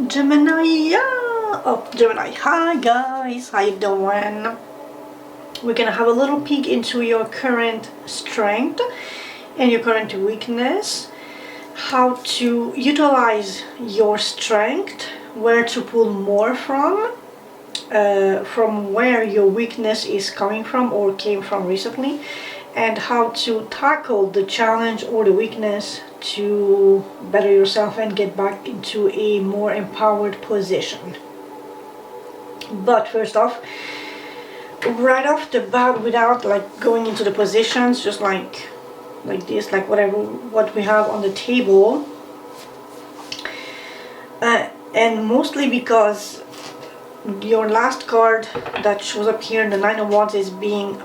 Gemini, yeah! Oh, Gemini. Hi guys, how you doing? We're gonna have a little peek into your current strength and your current weakness, how to utilize your strength, where to pull more from where your weakness is coming from or came from recently, and how to tackle the challenge or the weakness to better yourself and get back into a more empowered position. But first off, right off the bat, without like going into the positions, just like this, like what we have on the table, and mostly because your last card that shows up here, the Nine of Wands, is being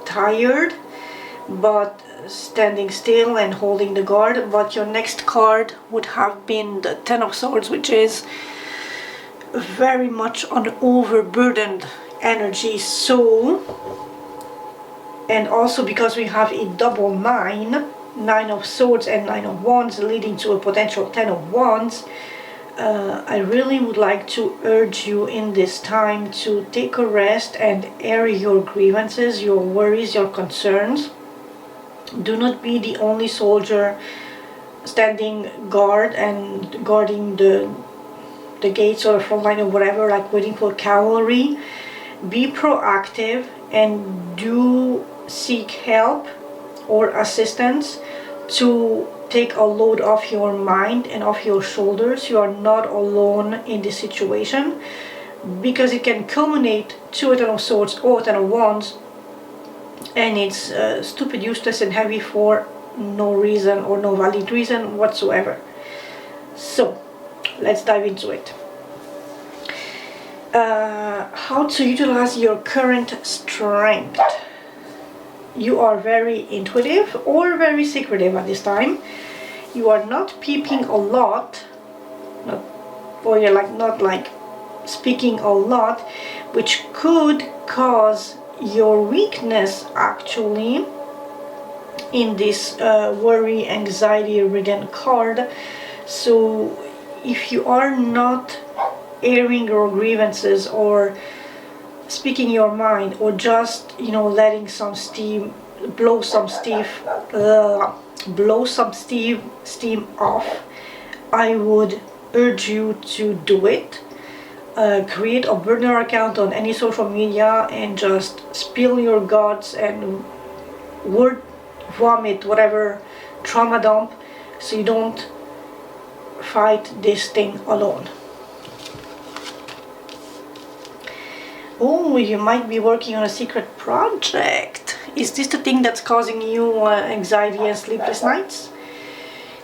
tired but standing still and holding the guard. But your next card would have been the Ten of Swords, which is very much an overburdened energy. So, and also because we have a double nine of Swords and Nine of Wands, leading to a potential Ten of Wands, I really would like to urge you in this time to take a rest and air your grievances, your worries, your concerns. Do not be the only soldier standing guard and guarding the gates or the front line or whatever, like waiting for cavalry. Be proactive and do seek help or assistance to take a load off your mind and off your shoulders. You are not alone in this situation, because it can culminate to a Ten of Swords or Ten of Wands, and it's stupid, useless and heavy for no reason or no valid reason whatsoever. So let's dive into it. How to utilize your current strength. You are very intuitive or very secretive at this time. You are not peeping a lot, you're not like speaking a lot, which could cause your weakness actually in this worry, anxiety ridden card. So if you are not airing your grievances or speaking your mind, or just letting some steam, blow some steam off, I would urge you to do it. Create a burner account on any social media and just spill your guts and word vomit, whatever, trauma dump, so you don't fight this thing alone. Oh, you might be working on a secret project. Is this the thing that's causing you anxiety and sleepless nights?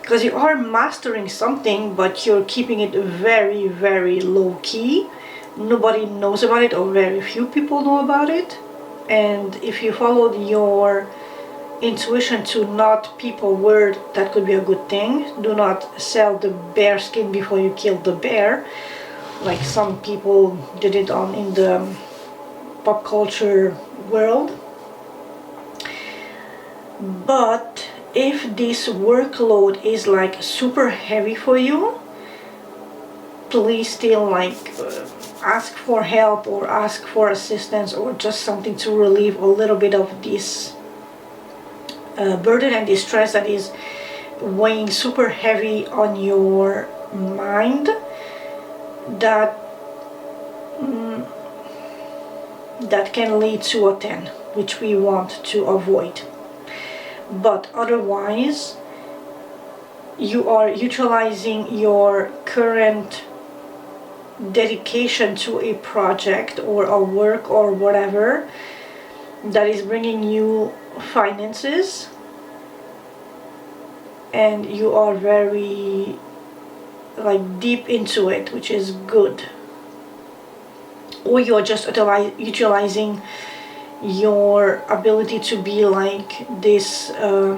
Because you are mastering something, but you're keeping it very, very low key. Nobody knows about it, or very few people know about it. And if you followed your intuition to not people word, that could be a good thing. Do not sell the bear skin before you kill the bear, like some people did it in the pop culture world. But if this workload is like super heavy for you, please still ask for help or ask for assistance, or just something to relieve a little bit of this burden and this stress that is weighing super heavy on your mind, that can lead to a 10, which we want to avoid. But otherwise, you are utilizing your current dedication to a project or a work or whatever that is bringing you finances, and you are very deep into it, which is good. Or you're just utilizing your ability to be like this, I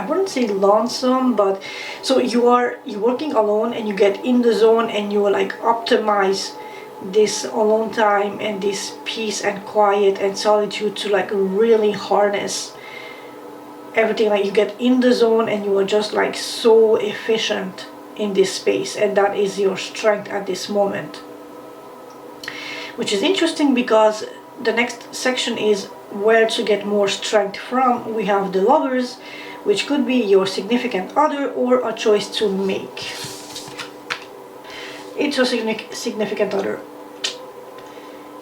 wouldn't say lonesome, but so you're working alone and you get in the zone and you optimize this alone time and this peace and quiet and solitude to really harness everything. You get in the zone and you are just so efficient in this space, and that is your strength at this moment. Which is interesting because the next section is where to get more strength from. We have the Lovers, which could be your significant other or a choice to make. It's your significant other.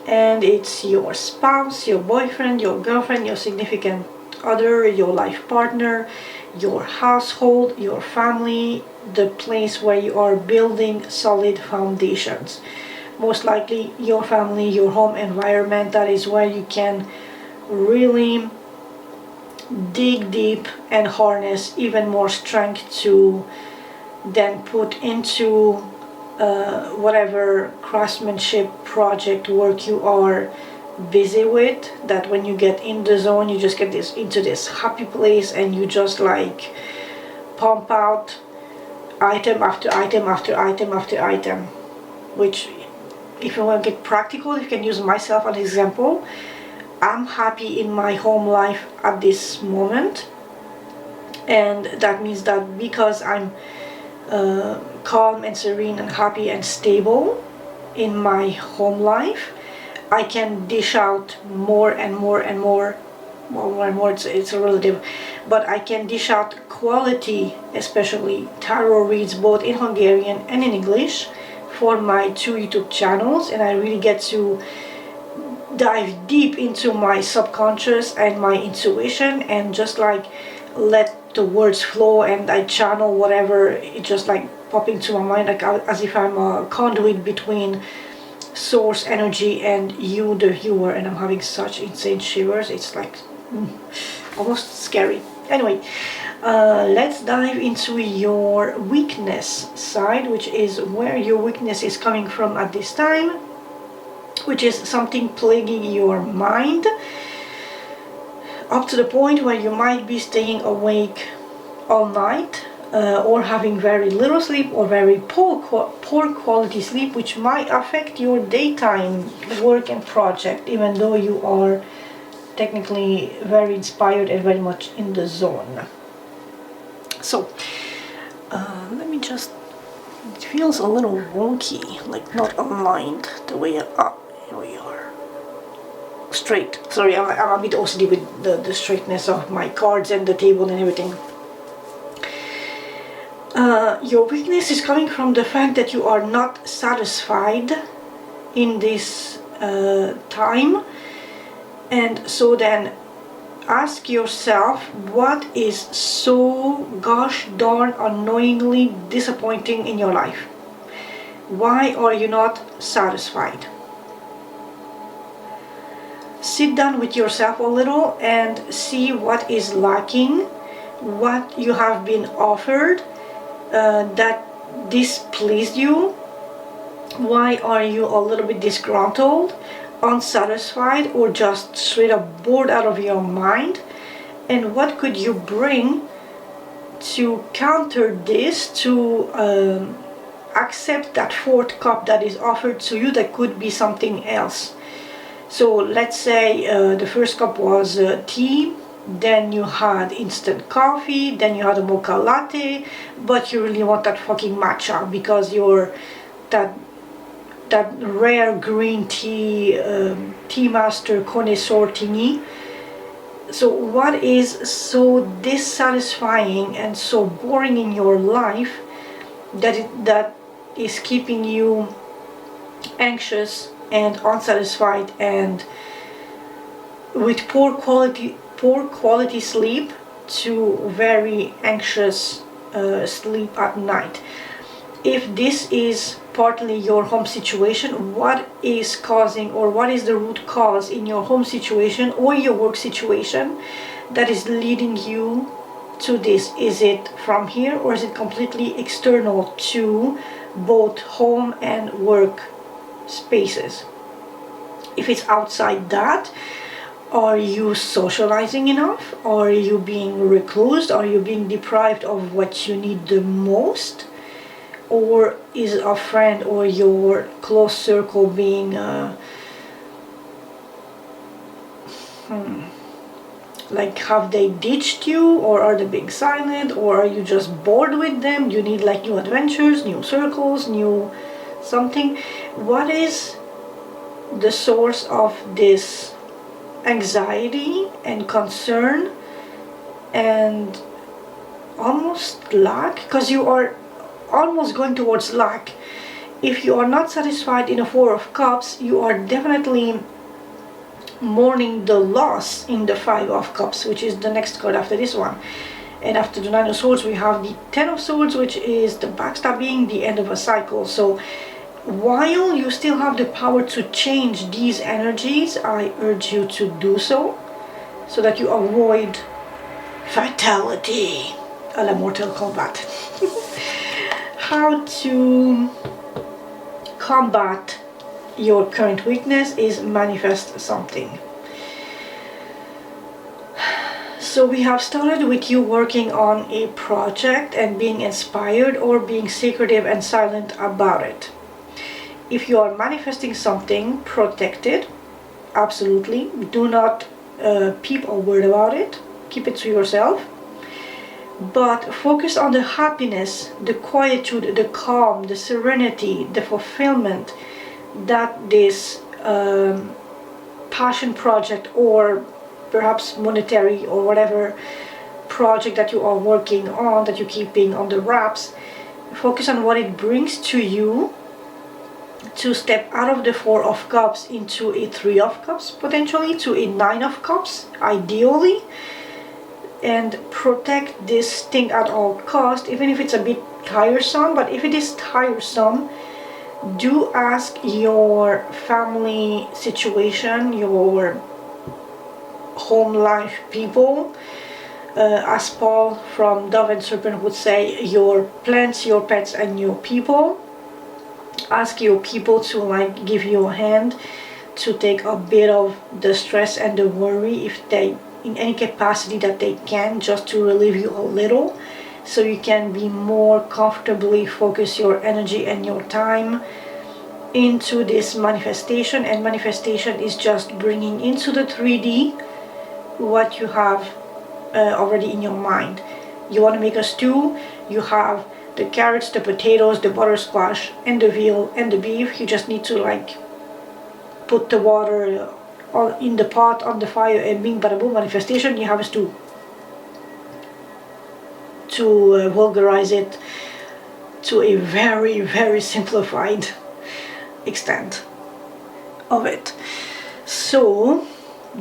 And it's your spouse, your boyfriend, your girlfriend, your significant other, your life partner, your household, your family, the place where you are building solid foundations. Most likely your family, your home environment, that is where you can really dig deep and harness even more strength to then put into whatever craftsmanship project work you are busy with, that when you get in the zone you just get into this happy place and you just like pump out item after item after item after item. Which, if you want to get practical, you can use myself as an example. I'm happy in my home life at this moment, and that means that because I'm calm and serene and happy and stable in my home life, I can dish out more and more and more. Well, more and more, it's a relative, but I can dish out quality, especially tarot reads, both in Hungarian and in English, for my 2 YouTube channels, and I really get to dive deep into my subconscious and my intuition and just like let the words flow, and I channel whatever it just like pop into my mind, like as if I'm a conduit between source energy and you, the viewer, and I'm having such insane shivers. It's like almost scary. Anyway, let's dive into your weakness side, which is where your weakness is coming from at this time, which is something plaguing your mind, up to the point where you might be staying awake all night, or having very little sleep or very poor quality sleep, which might affect your daytime work and project, even though you are technically very inspired and very much in the zone. So let me just, it feels a little wonky, like not aligned the way here we are. Straight. Sorry, I'm a bit OCD with the straightness of my cards and the table and everything. Your weakness is coming from the fact that you are not satisfied in this time, and so then ask yourself, what is so gosh darn annoyingly disappointing in your life? Why are you not satisfied? Sit down with yourself a little and see what is lacking, what you have been offered that displeased you. Why are you a little bit disgruntled, unsatisfied, or just straight up bored out of your mind? And what could you bring to counter this, to accept that fourth cup that is offered to you that could be something else? So let's say the first cup was tea, then you had instant coffee, then you had a mocha latte, but you really want that fucking matcha because you're that rare green tea tea master connoisseur thingy. So what is so dissatisfying and so boring in your life that is keeping you anxious and unsatisfied and with poor quality sleep to very anxious sleep at night? If this is partly your home situation, what is causing, or what is the root cause in your home situation or your work situation that is leading you to this? Is it from here, or is it completely external to both home and work spaces? If it's outside that, are you socializing enough? Are you being reclused? Are you being deprived of what you need the most? Or is a friend or your close circle being Like, have they ditched you, or are they being silent, or are you just bored with them? You need like new adventures, new circles, new something. What is the source of this anxiety and concern and almost lack? Because you are almost going towards lack. If you are not satisfied in a Four of Cups, you are definitely mourning the loss in the Five of Cups, which is the next card after this one. And after the Nine of Swords, we have the Ten of Swords, which is the backstabbing, the end of a cycle. So while you still have the power to change these energies, I urge you to do so that you avoid fatality a la Mortal Kombat. How to combat your current weakness is manifest something. So we have started with you working on a project and being inspired or being secretive and silent about it. If you are manifesting something, protect it. Absolutely. Do not peep or word about it. Keep it to yourself. But focus on the happiness, the quietude, the calm, the serenity, the fulfillment that this passion project, or perhaps monetary or whatever project that you are working on, that you're keeping on the wraps, focus on what it brings to you to step out of the Four of Cups into a Three of Cups, potentially to a Nine of Cups, ideally. And protect this thing at all cost, even if it's a bit tiresome. But if it is tiresome, do ask your family situation, your home life people, as Paul from Dove and Serpent would say, your plants, your pets, and your people. Ask your people to like give you a hand to take a bit of the stress and the worry, if they, in any capacity that they can, just to relieve you a little, so you can be more comfortably focus your energy and your time into this manifestation. And manifestation is just bringing into the 3D what you have already in your mind. You want to make a stew, you have the carrots, the potatoes, the butter squash, and the veal and the beef. You just need to like put the water in the pot on the fire, and bing bada boom, manifestation, you have a stew. To vulgarize it to a very, very simplified extent of it. So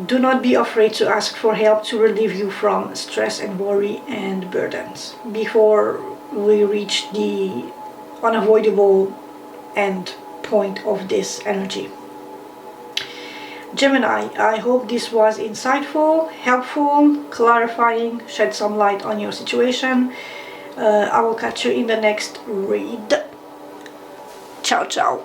do not be afraid to ask for help to relieve you from stress and worry and burdens before we reach the unavoidable end point of this energy. Gemini, I hope this was insightful, helpful, clarifying, shed some light on your situation. I will catch you in the next read. Ciao, ciao.